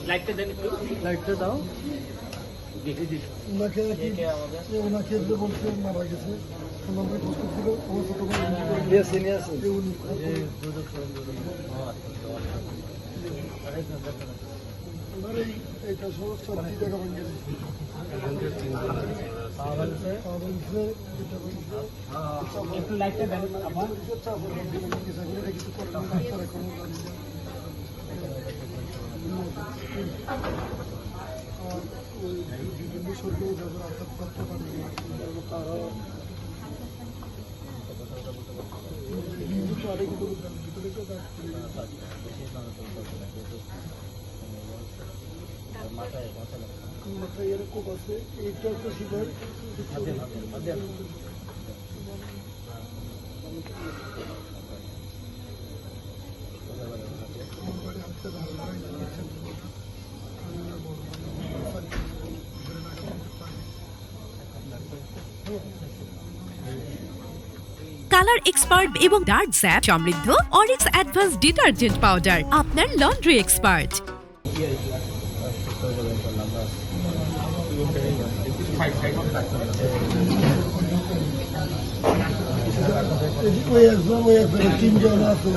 লাইটটা দেন একটু, লাইটটা দাও। ওনাকে বলছে মারা গেছে, আমরা খোঁজ করছিল, আমার ছোট ভাই এইটা সমস্ত টাকা বন্ধ একটু লাইটটা দেন আমার কিছু করে ওই বিভিন্ন সরকারি যাদের আঘাত করতে পারে তারা আরেক মাথায় এরকম আছে, এইটা একটা শিকার কালার এক্সপার্ট এবং ডার্ক জ্যাপ সমৃদ্ধ অরিক্স অ্যাডভান্স ডিটারজেন্ট পাউডার, আপনার লন্ড্রি এক্সপার্ট। তিনজন আছে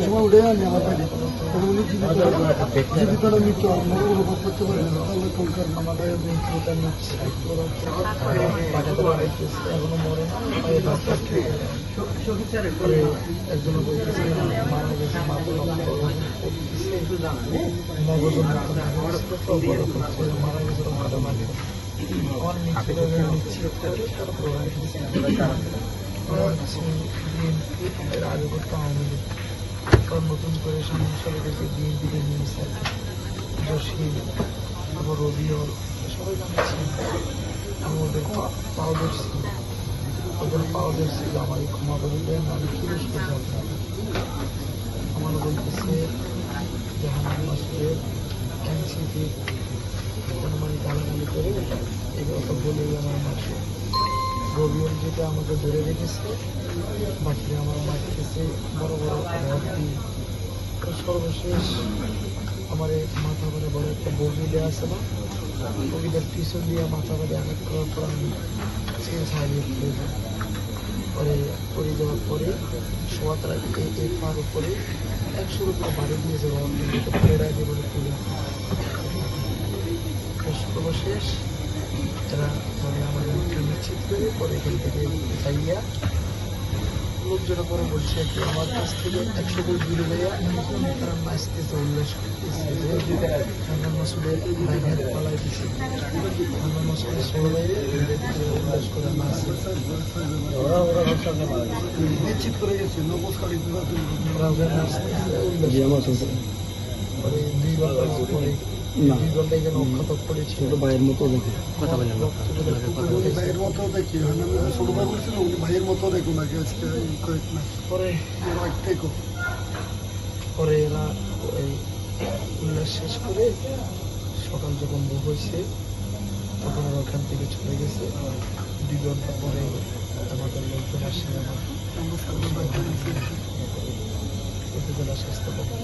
সময় উঠে আনি আমার বাড়ি জীবিকাটা নিতে অনুভব করতে পারি না, তাহলে কলকাতা আমাদের এখনো মরে একজন বলতেছে মারা গেছে, মারা গেছে আমার আগে করতে আওয়ামী লীগ, কারণ নতুন করে সবাই গেছে বিএনপিতে নিয়েছে, জসিম, তারপর রবিউল, সবাই জানছি আমি ওদের পাও ধরছি, ওদের পাও ধরছি আমার ক্ষমা করে দেন, আমি পুলিশ করতে আপনাদের আমার বলতেছে জাহান মাসুদের এনসিপি মানে গালাগালি করে এগুলো তো বলেই আমার মাসে রবিউল যেটা আমাকে ধরে রেখেছে, বাকি আমার মারতেছে বড় বড় ভর্তি। সর্বশেষ আমার মাথা বাড়ে বড় একটা বগি দেওয়া আছে না, বগিটার পিছন দিয়ে মাথা বাড়ে আঘাত করার পর আমি চেঞ্জ হারিয়ে ফেলে যাই। পরে পড়ে যাওয়ার পরে শোয়া তারা এই পার উপরে 100 উপরে বাড়ি দিয়ে যাওয়া পরে রাখে বলে তুলে। সর্বশেষ এরা মানে আমাদের নিশ্চিত করে পরে এখান থেকে যাইয়া লোকজনের পরে বলছে কি আমার কাছ থেকে 100 বই দূরে যাইয়া তারা নাচতেছে, উল্লাস করতেছে, খান্নান মাসুদের বাইরের পালাই দিচ্ছে, খান্নান মাসুদের ষোলো বাইরে উল্লাস করে নাচছে, নিশ্চিত করে গেছে নবস্কারী নাচতেছে উল্লাস পরে 2 ঘন্টা পরে 2 ঘন্টা এখানে অক্ষত করেছিল ভাইয়ের মতো দেখে কথা বলেন, ভাইয়ের মতো দেখি ছোট ভাই বলছিল উনি ভাইয়ের মতো দেখো নাকি আজকে পরে পরে এরা ওই উল্লাস শেষ করে সকাল যখন ভোর হয়েছে তখন ওরা ওখান থেকে চলে গেছে। 2 ঘন্টা পরে আমাদের লোকজন আসে, আমার উপজেলা স্বাস্থ্য ভবন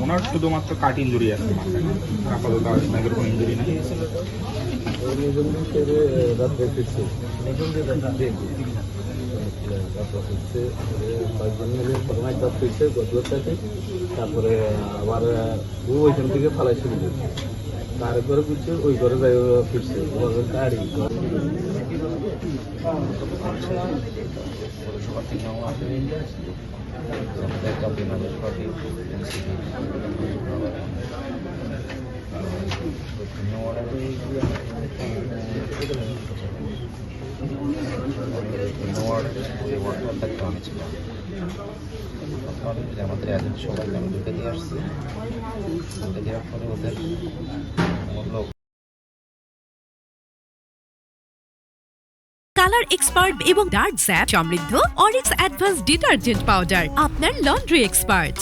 ওনার শুধুমাত্র কাট ইঞ্জুরি আছে মাথায়, আপাতত স্নাইকের কোনো ইঞ্জুরি নেই। রাত্রে ফিরছে তারপরে আবার ওইখান থেকে ফালাইছিল, তার ঘরে ফিরছে, ওই ঘরে যাই ফিরছে গাড়ি যে ওয়ার্ডটার দায়িত্ব আমি ছিলাম তখন আমাদের এজেন্ট সবাইকে আমি ঢুকে দিয়ে আসছি, ঢুকে দেওয়ার পরে ওদের মূল্য কালার এক্সপার্ট এবং ডার্ক স্যাপ সমৃদ্ধ অরিক্স অ্যাডভান্স ডিটারজেন্ট পাউডার আপনার লন্ড্রি এক্সপার্ট।